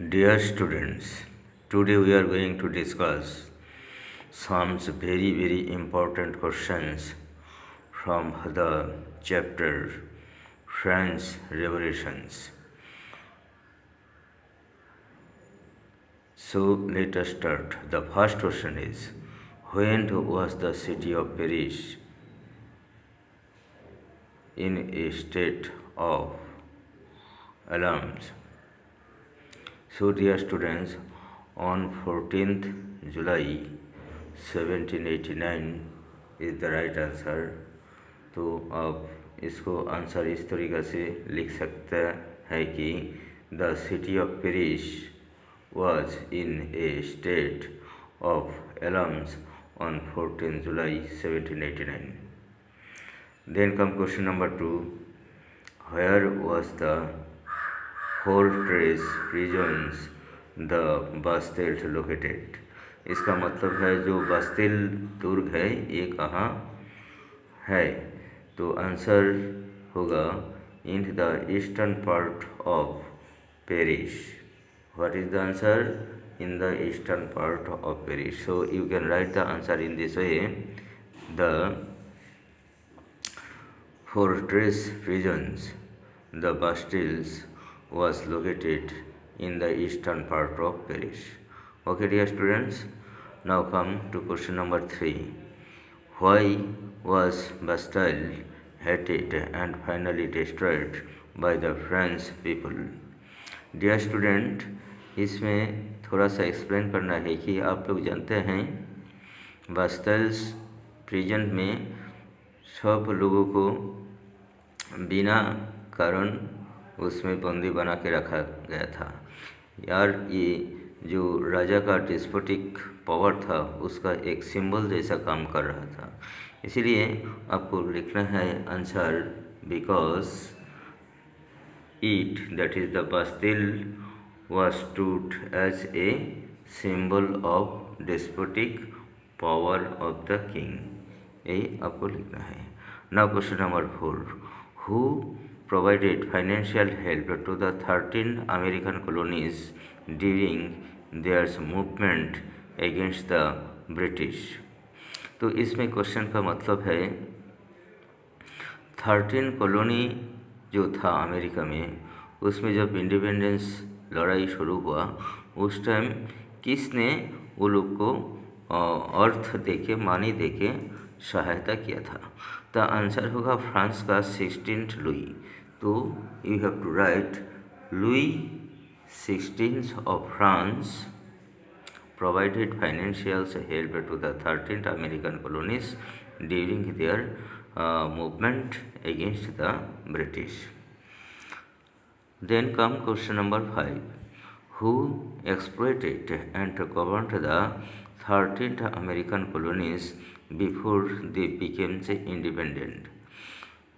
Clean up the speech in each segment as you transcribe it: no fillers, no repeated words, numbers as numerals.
Dear students, today we are going to discuss some very important questions from the chapter French Revolutions. So let us start. The first question is, when was the city of Paris in a state of alarms? So dear students, on 14th July 1789 is the right answer. तो आप इसको answer इस तरीक़े से लिख सकते हैं कि the city of Paris was in a state of alarms on 14th July 1789. Then come question number 2. Where was the fortress prisons the Bastille located? इसका मतलब है जो बास्तिल दुर्ग है ये कहाँ है? तो आंसर होगा in the eastern part of Paris. What is the answer? In the eastern part of Paris. So you can write the answer in this way. The fortress prisons, the Bastilles, was located in the eastern part of Paris. Okay, dear students. Now come to question number 3. Why was Bastille hated and finally destroyed by the French people? Dear student, इसमें थोड़ा सा explain करना है कि आप लोग जानते हैं बास्टिल्स प्रिजन में सब लोगों को बिना कारण उसमें बंदी बना के रखा गया था. यार ये जो राजा का डिस्पोटिक पावर था उसका एक सिंबल जैसा काम कर रहा था. इसीलिए आपको लिखना है answer because it, that is the Bastille, was stood as a symbol of despotic power of the king. ये आपको लिखना है. Now question number 4. Who provided financial help to the 13 American colonies during their movement against the British? तो इसमें question का मतलब है 13 colony जो था अमेरिका में, उसमें जब इंडिपेंडेंस लड़ाई शुरू हुआ उस टाइम किसने वो लोग को अर्थ देके मानी देके सहायता किया था? तो आंसर होगा फ्रांस का 16th लुई. तो you have to write Louis 16th of France provided financial help to the 13th American colonies during their movement against the British. Then come question number 5. Who exploited and governed the 13th American colonies before they became independent?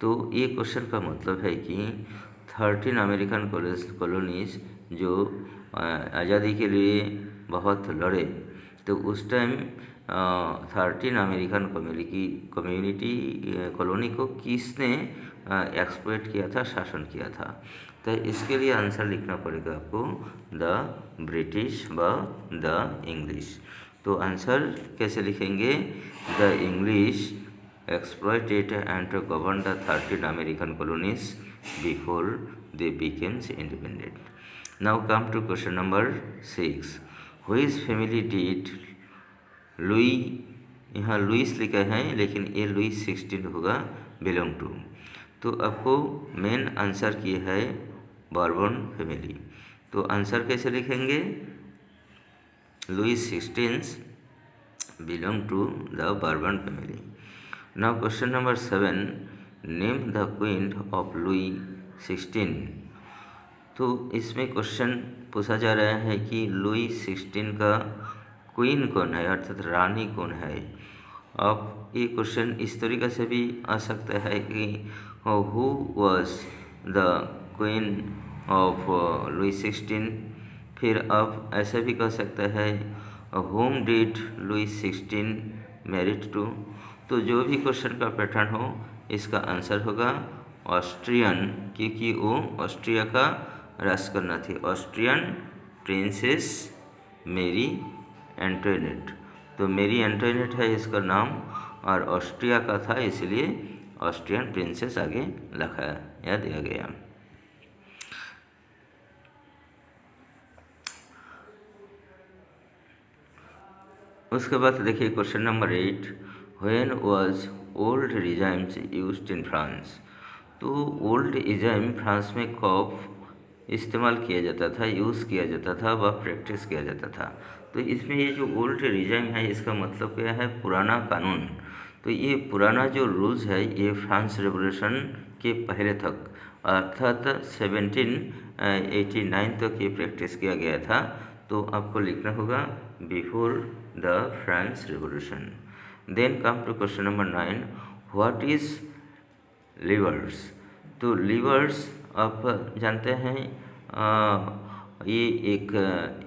तो ये question का मतलब है कि 13 American colonies जो आज़ादी के लिए बहुत लड़े, तो उस टाइम 13 अमेरिकन कम्युनिटी कॉलोनी को किसने एक्सप्लॉइट किया था, शासन किया था? तो इसके लिए आंसर लिखना पड़ेगा आपको द ब्रिटिश व द इंग्लिश. तो आंसर कैसे लिखेंगे? The English exploited and governed the 13 American colonies before they became independent. Now come to question number 6. Which family did Louis, यहाँ लुइस लिखा है लेकिन ये लुई 16 होगा, बिलोंग टू. तो आपको मेन आंसर किए है बॉर्बन फैमिली. तो आंसर कैसे लिखेंगे? Louis 16 belong to the Bourbon family. Now question number 7. Name the queen of Louis 16. तो इसमें क्वेश्चन पूछा जा रहा है कि लुई 16 का क्वीन कौन है, अर्थात रानी कौन है. अब ये क्वेश्चन इस तरीक़े से भी आ सकता है कि who was the queen of Louis 16. फिर आप ऐसा भी कह सकते हैं whom did Louis 16 married to. तो जो भी क्वेश्चन का पैटर्न हो इसका आंसर होगा ऑस्ट्रियन, क्योंकि वो ऑस्ट्रिया का राष्ट्रकन्या थी. ऑस्ट्रियन प्रिंसेस मेरी एंटोनेट। तो मेरी एंटोनेट है इसका नाम, और ऑस्ट्रिया का था इसलिए ऑस्ट्रियन प्रिंसेस आगे लिखा या दिया गया। उसके बाद देखिए question number 8, when was old regimes used in France. तो ओल्ड रिजाइम फ्रांस में कब इस्तेमाल किया जाता था, यूज़ किया जाता था, व प्रैक्टिस किया जाता था। तो इसमें ये जो ओल्ड रिजाइम है इसका मतलब क्या है, पुराना कानून। तो ये पुराना जो रूल्स है ये फ्रांस रेवोल्यूशन के पहले तक अर्थात 1789 तक ये प्रैक्टिस किया गया था। तो आपको लिखना होगा before the France revolution. Then come to question number 9, what is levers. तो लीवर्स आप जानते हैं ये एक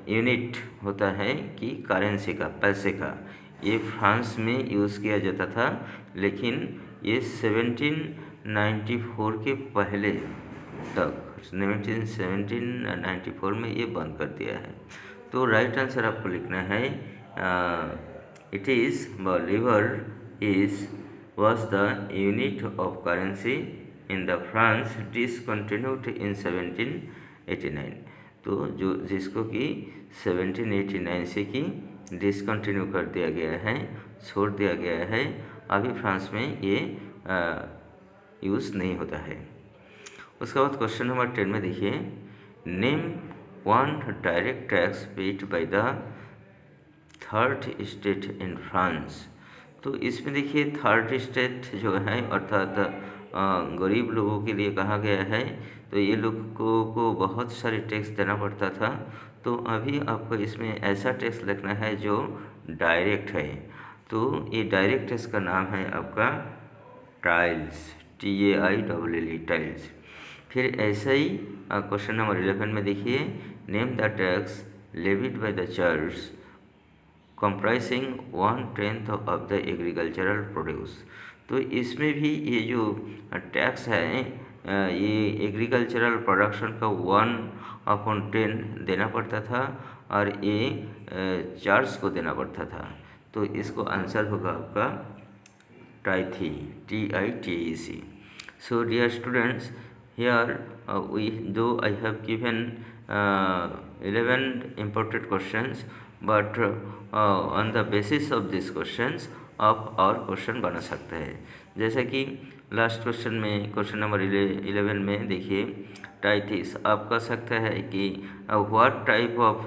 यूनिट होता है कि करेंसी का, पैसे का। ये फ्रांस में यूज़ किया जाता था, लेकिन ये 1794 के पहले तक 1794 में ये बंद कर दिया है। तो राइट आंसर आपको लिखना है it is lever is was the unit of currency in the France discontinued in 1789। तो जो जिसको कि 1789 से कि डिसकंटिन्यू कर दिया गया है, छोड़ दिया गया है, अभी फ्रांस में ये यूज़ नहीं होता है। उसके बाद क्वेश्चन नंबर 10 में देखिए, name one direct tax paid by the third state in France. तो इसमें देखिए थर्ड स्टेट जो है अर्थात गरीब लोगों के लिए कहा गया है। तो ये लोगों को बहुत सारे टैक्स देना पड़ता था। तो अभी आपको इसमें ऐसा टैक्स लिखना है जो डायरेक्ट है। तो ये डायरेक्ट टैक्स का नाम है आपका टाइल्स, TAILLE, टाइल्स। फिर ऐसा ही क्वेश्चन नंबर 11 में देखिए, name the tax levied by the church comprising 1/10 of the agricultural produce. तो इसमें भी ये जो टैक्स है ये एग्रीकल्चरल प्रोडक्शन का 1/10 देना पड़ता था, और ये चर्च को देना पड़ता था। तो इसको आंसर होगा आपका टाइथी, TITEC। So dear students, here though I have given 11 important questions, but on the basis of these questions आप और क्वेश्चन बना सकते हैं। जैसे कि लास्ट क्वेश्चन में क्वेश्चन नंबर 11 में देखिए टाइथिस, आप कह सकते हैं कि what type of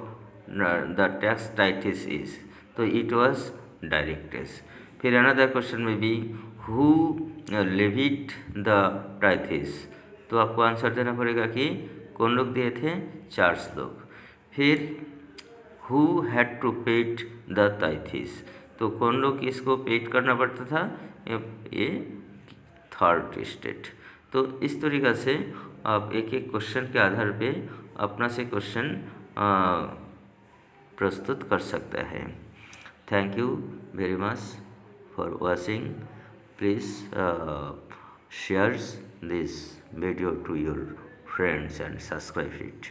the tax tithes is. तो इट वाज डायरेक्ट टैक्स। फिर अनदर क्वेश्चन में भी हु लेविड द टाइथिस। तो आपको आंसर देना पड़ेगा कि कौन लोग दिए थे, चार्ल्स लोग। फिर who had to paid the tithes. तो कौन लोग इसको पेड करना पड़ता था, ये थर्ड स्टेट। तो इस तरीक़ा से आप एक एक क्वेश्चन के आधार पे अपना से क्वेश्चन प्रस्तुत कर सकते हैं। Thank you very much for watching. Please share this video to your friends and subscribe it.